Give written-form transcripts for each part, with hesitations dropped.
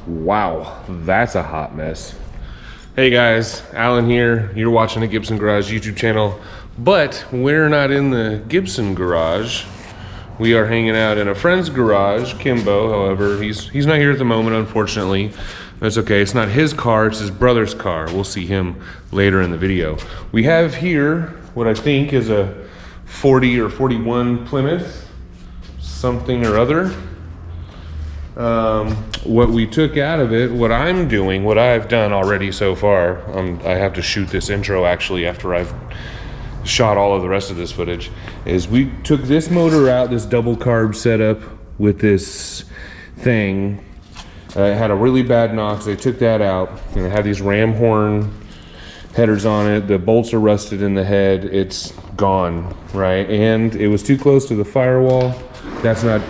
Wow, that's a hot mess. Hey guys, Alan here. You're watching the Gibson Garage YouTube channel, but we're not in the Gibson garage. We are hanging out in a friend's garage, Kimbo. However, he's not here at the moment, unfortunately. That's okay. It's not his car, it's his brother's car. We'll see him later in the video. We have here what I think is a 40 or 41 Plymouth, something or other. What we took out of it, what I'm doing, what I've done already so far, I have to shoot this intro actually after I've shot all of the rest of this footage, is we took this motor out, this double carb setup with this thing. It had a really bad knock, so they took that out, and it had these ram horn headers on it. The bolts are rusted in the head. It's gone, right? And it was too close to the firewall. That's not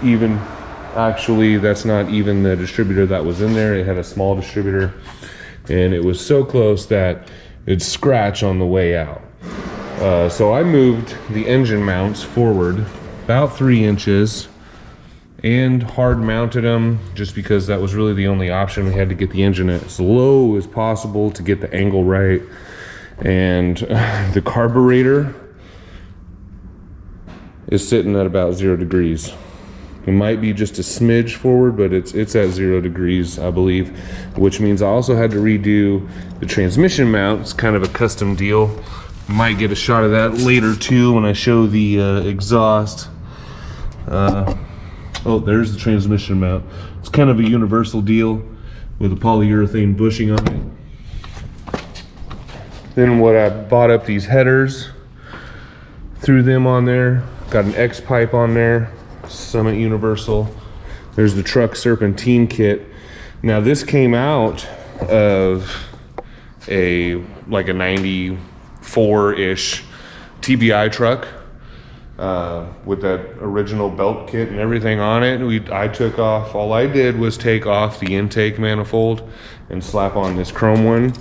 even the distributor that was in there. It had a small distributor, and it was so close that it'd scratch on the way out. So I moved the engine mounts forward about 3 inches and hard mounted them, just because that was really the only option. We had to get the engine as low as possible to get the angle right. And the carburetor is sitting at about 0 degrees. It might be just a smidge forward, but it's at 0 degrees, I believe, which means I also had to redo the transmission mount. It's kind of a custom deal. Might get a shot of that later too when I show the exhaust. Oh, there's the transmission mount. It's kind of a universal deal with a polyurethane bushing on it. Then what I bought up these headers, threw them on there, got an X pipe on there. Summit Universal. There's the truck serpentine kit. Now this came out of a 94-ish TBI truck with that original belt kit and everything on it. I took off, all I did was take off the intake manifold and slap on this chrome one,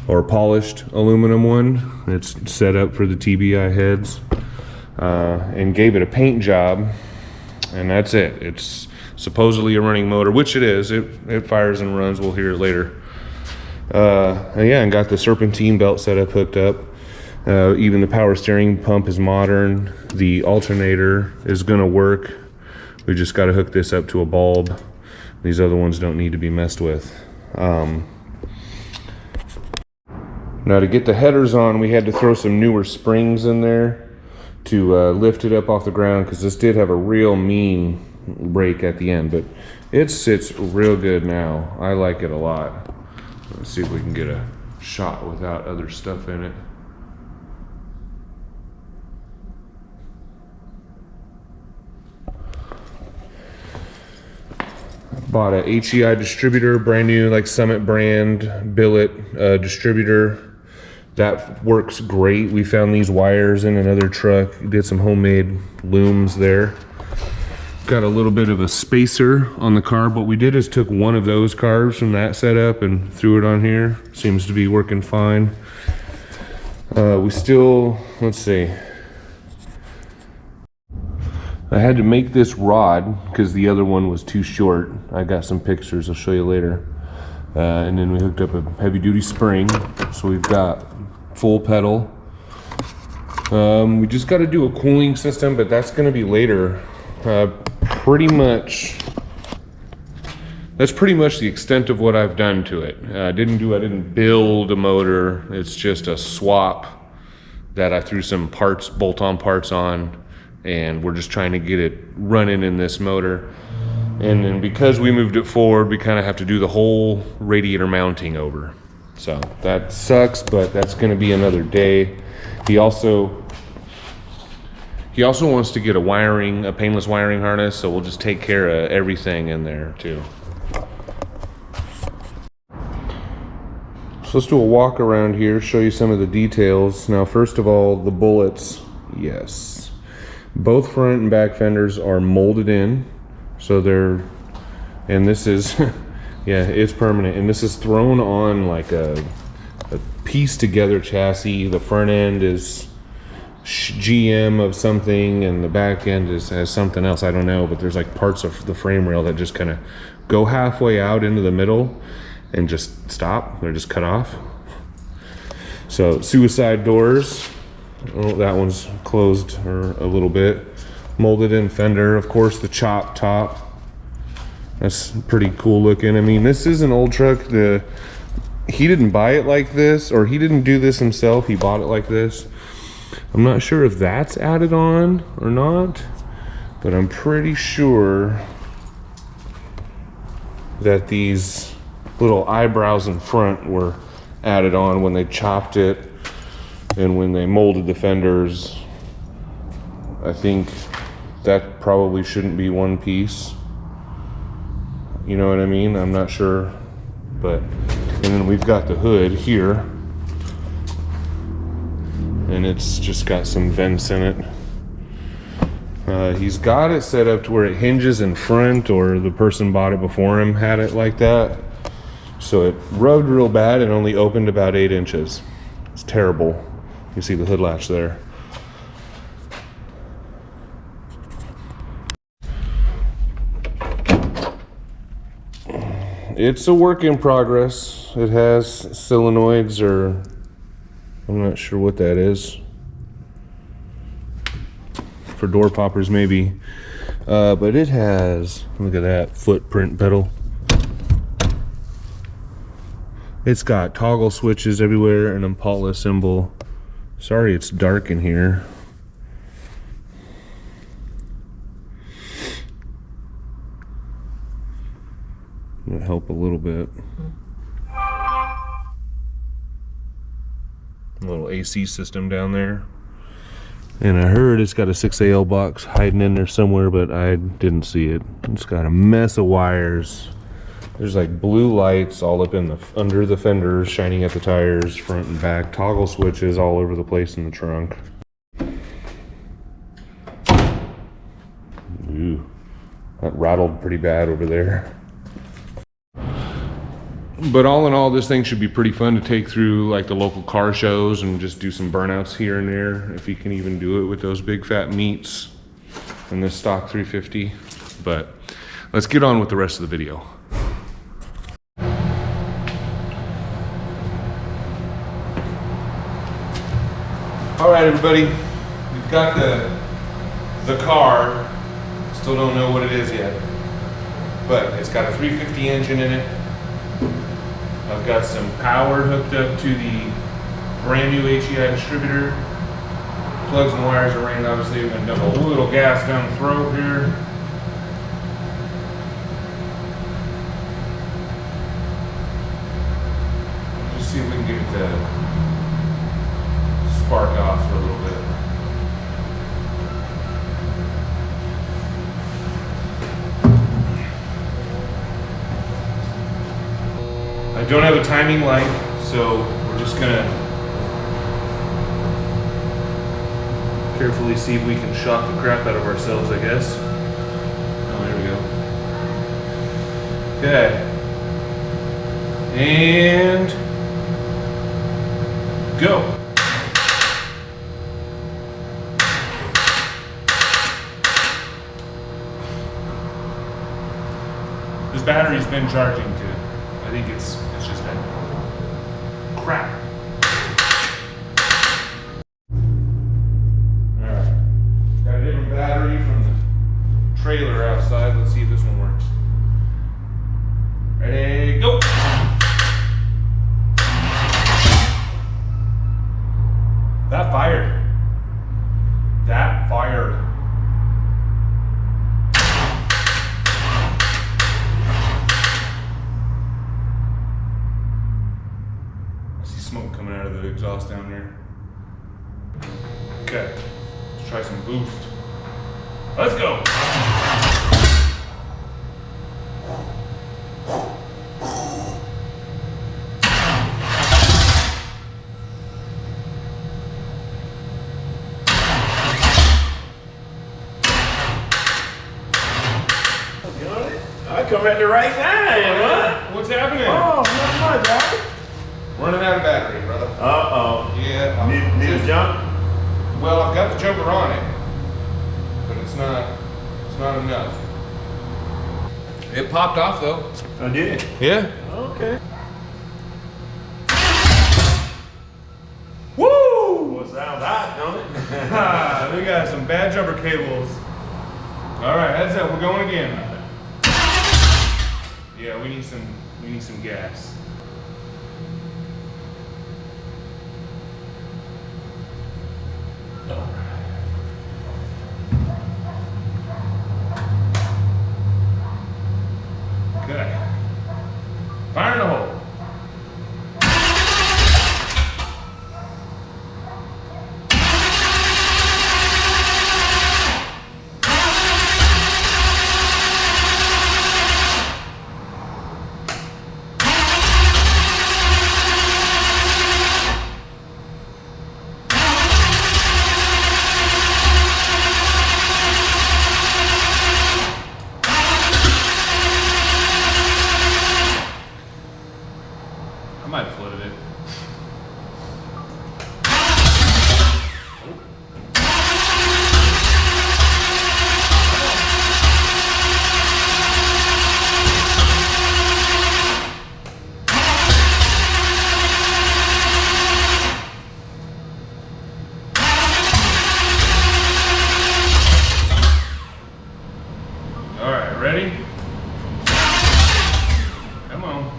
or polished aluminum one. It's set up for the TBI heads. And gave it a paint job, and that's it. It's supposedly a running motor, which it is. It fires and runs. We'll hear it later. And got the serpentine belt setup hooked up. Even the power steering pump is modern. The alternator is gonna work. We just got to hook this up to a bulb. These other ones don't need to be messed with. Now to get the headers on, we had to throw some newer springs in there to lift it up off the ground, because this did have a real mean break at the end, but it sits real good now. I like it a lot. Let's see if we can get a shot without other stuff in it. Bought a HEI distributor, brand new, Summit brand billet distributor. That works great. We found these wires in another truck, did some homemade looms there. Got a little bit of a spacer on the carb. What we did is took one of those carbs from that setup and threw it on here. Seems to be working fine. Let's see. I had to make this rod because the other one was too short. I got some pictures I'll show you later. And then we hooked up a heavy duty spring. So we've got full pedal. We just got to do a cooling system, but that's going to be later. That's pretty much the extent of what I've done to it. I didn't build a motor. It's just a swap that I threw some parts, bolt-on parts on, and we're just trying to get it running in this motor. And then because we moved it forward, we kind of have to do the whole radiator mounting over. So that sucks, but that's going to be another day. He also wants to get a painless wiring harness, so we'll just take care of everything in there too. So let's do a walk around here, show you some of the details. Now, first of all, the bullets, yes. Both front and back fenders are molded in, so and this is, yeah, it's permanent. And this is thrown on like a piece together chassis. The front end is GM of something, and the back end has something else. I don't know, but there's like parts of the frame rail that just kind of go halfway out into the middle and just stop. They're just cut off. So suicide doors. Oh, that one's closed or a little bit. Molded in fender, of course, the chop top. That's pretty cool looking. I mean, this is an old truck. He didn't buy it like this, or he didn't do this himself. He bought it like this. I'm not sure if that's added on or not, but I'm pretty sure that these little eyebrows in front were added on when they chopped it and when they molded the fenders. I think that probably shouldn't be one piece. You know what I mean? I'm not sure, but, and then we've got the hood here, and it's just got some vents in it. He's got it set up to where it hinges in front, or the person bought it before him had it like that. So it rubbed real bad and only opened about 8 inches. It's terrible. You see the hood latch there. It's a work in progress. It has solenoids, or I'm not sure what that is. For door poppers maybe. But it has, look at that footprint pedal. It's got toggle switches everywhere, an Impala symbol. Sorry it's dark in here. It'll help a little bit. A little AC system down there. And I heard it's got a 6AL box hiding in there somewhere, but I didn't see it. It's got a mess of wires. There's like blue lights all up in the under the fenders, shining at the tires, front and back. Toggle switches all over the place in the trunk. Ooh, that rattled pretty bad over there. But all in all, this thing should be pretty fun to take through like the local car shows and just do some burnouts here and there, if you can even do it with those big fat meats and this stock 350. But let's get on with the rest of the video. All right, everybody, we've got the car. Still don't know what it is yet, but it's got a 350 engine in it. I've got some power hooked up to the brand new HEI distributor. Plugs and wires are ran. Obviously, we've been dumping a little gas down the throat here. Just see if we can get it to spark off for a little bit. I don't have a timing light, so we're just gonna carefully see if we can shock the crap out of ourselves, I guess. Oh, there we go. Okay. And go. This battery's been charging too. I think it's just been crap. Alright. Got a different battery from the trailer outside. Let's see if this one works. Ready, go! That fired. That fired. Smoke coming out of the exhaust down there. Okay, let's try some boost. Let's go. I come at the right time, huh? What's happening? Oh, not much, huh? Running out of battery, brother. Uh-oh. Yeah. Need a jump? Well, I've got the jumper on it, but it's not enough. It popped off though. I did. Yeah. Okay. Woo! Well, it sounds hot, don't it? We got some bad jumper cables. All right, heads up, we're going again. Yeah, we need some gas. Okay. Fire in the hole. I might have flooded it. All right, ready? Come on.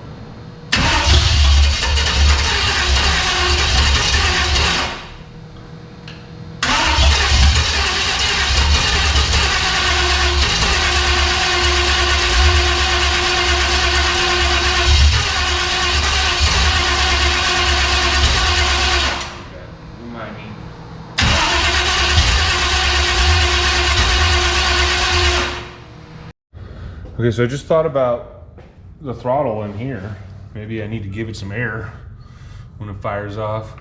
We might need. Okay, so I just thought about the throttle in here. Maybe I need to give it some air when it fires off.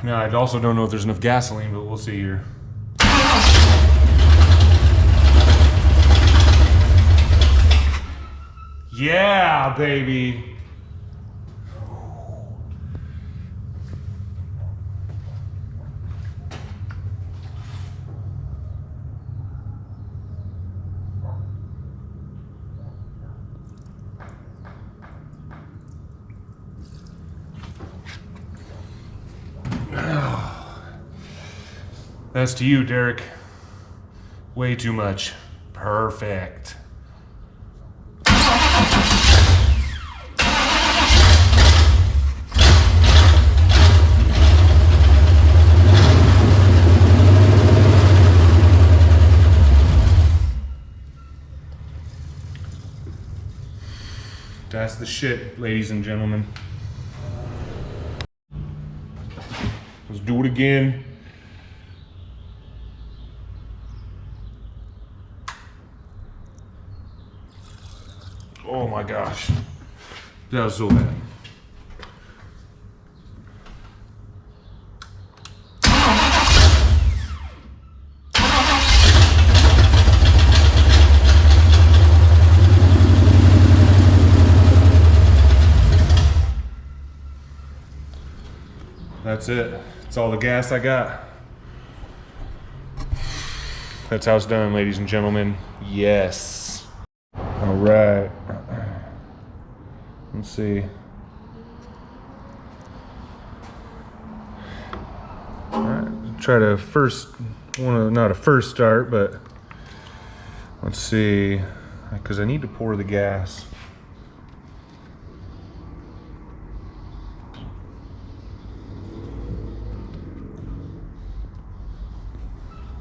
Now, I also don't know if there's enough gasoline, but we'll see here. Yeah, baby. That's to you, Derek. Way too much. Perfect. That's the shit, ladies and gentlemen. Let's do it again. Oh my gosh. That was so bad. That's it. That's all the gas I got. That's how it's done, ladies and gentlemen. Yes. All right. Let's see. All right. Try to not a first start, but let's see. Because I need to pour the gas.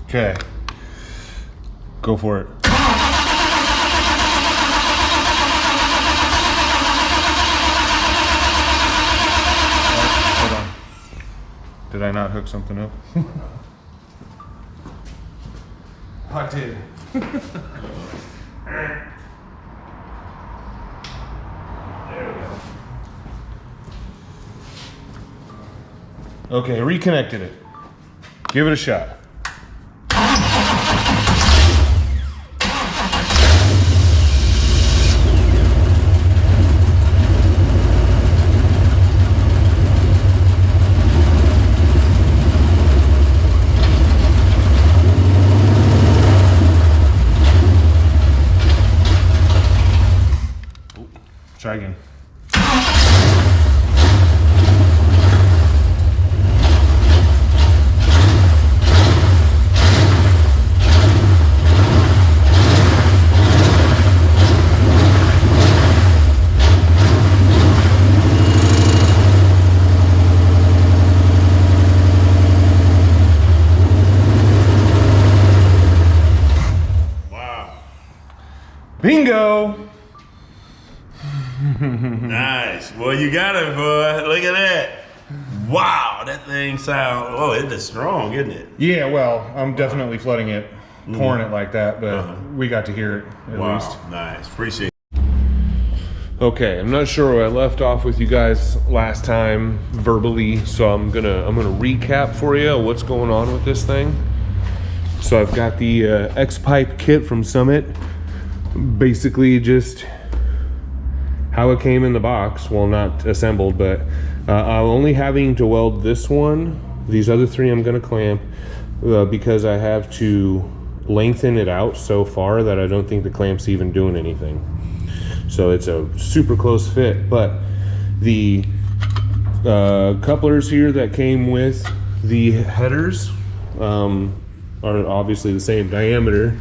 Okay. Go for it. Hold on. Did I not hook something up? I did. There we go. Okay, reconnected it. Give it a shot. Try again. Bingo! Nice. Well, you got it, boy. Look at that. Wow, that thing sounds, oh, it is strong, isn't it? Yeah, well, I'm definitely flooding it, pouring it like that, but we got to hear it at least. Nice. Appreciate it. Okay, I'm not sure where I left off with you guys last time verbally, so I'm gonna recap for you what's going on with this thing. So I've got the X-Pipe kit from Summit. Basically just how it came in the box. Well, not assembled, but I'm only having to weld this one. These other three I'm gonna clamp because I have to lengthen it out so far that I don't think the clamp's even doing anything. So it's a super close fit, but the couplers here that came with the headers are obviously the same diameter,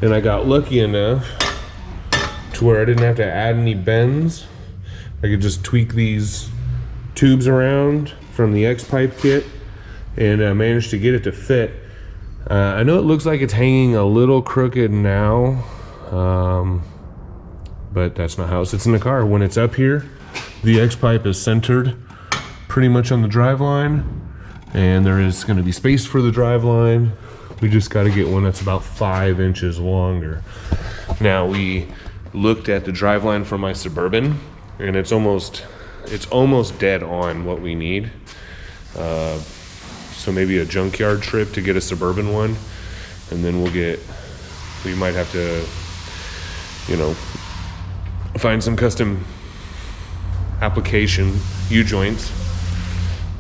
and I got lucky enough to where I didn't have to add any bends. I could just tweak these tubes around from the X-Pipe kit and managed to get it to fit. I know it looks like it's hanging a little crooked now, but that's not how it sits in the car. When it's up here, the X-Pipe is centered pretty much on the driveline, and there is going to be space for the driveline. We just got to get one that's about 5 inches longer. Now, we looked at the driveline for my Suburban, and it's almost dead on what we need. So maybe a junkyard trip to get a Suburban one, and then we might have to, find some custom application U-joints.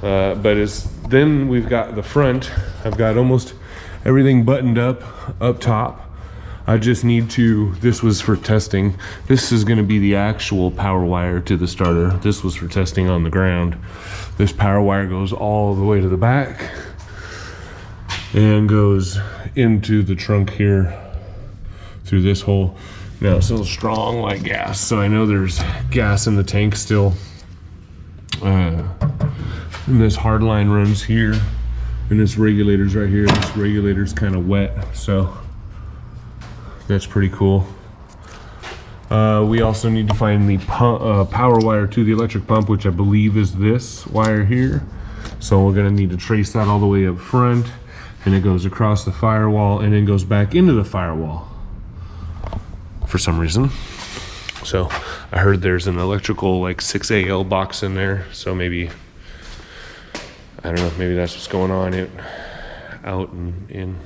Then we've got the front. I've got almost everything buttoned up top. I just need to, this was for testing. This is gonna be the actual power wire to the starter. This was for testing on the ground. This power wire goes all the way to the back and goes into the trunk here through this hole. Now it's still strong like gas, so I know there's gas in the tank still. And this hard line runs here, and this regulator's right here. This regulator's kind of wet, so that's pretty cool. We also need to find the power wire to the electric pump, which I believe is this wire here. So we're gonna need to trace that all the way up front, and it goes across the firewall and then goes back into the firewall for some reason. So I heard there's an electrical like 6AL box in there, so maybe, I don't know, maybe that's what's going on out and in.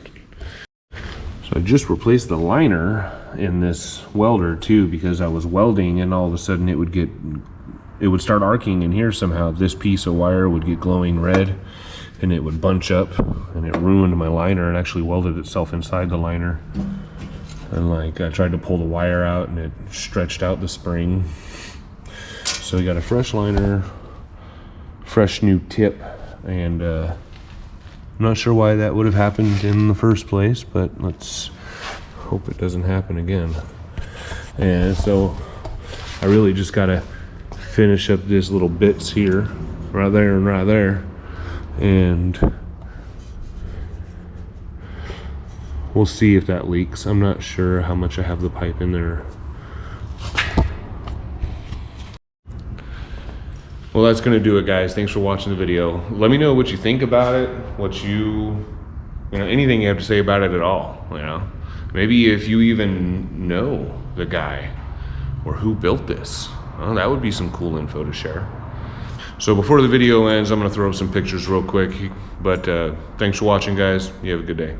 So I just replaced the liner in this welder too, because I was welding and all of a sudden it would start arcing in here somehow. This piece of wire would get glowing red and it would bunch up, and it ruined my liner. It actually welded itself inside the liner. And like I tried to pull the wire out and it stretched out the spring. So we got a fresh liner, fresh new tip, and I'm not sure why that would have happened in the first place, but let's hope it doesn't happen again. And so I really just gotta finish up these little bits here, right there and right there, and we'll see if that leaks. I'm not sure how much I have the pipe in there. Well, that's gonna do it, guys. Thanks for watching the video. Let me know what you think about it, anything you have to say about it at all, Maybe if you even know the guy or who built this. Well, that would be some cool info to share. So before the video ends, I'm gonna throw up some pictures real quick, but thanks for watching, guys. You have a good day.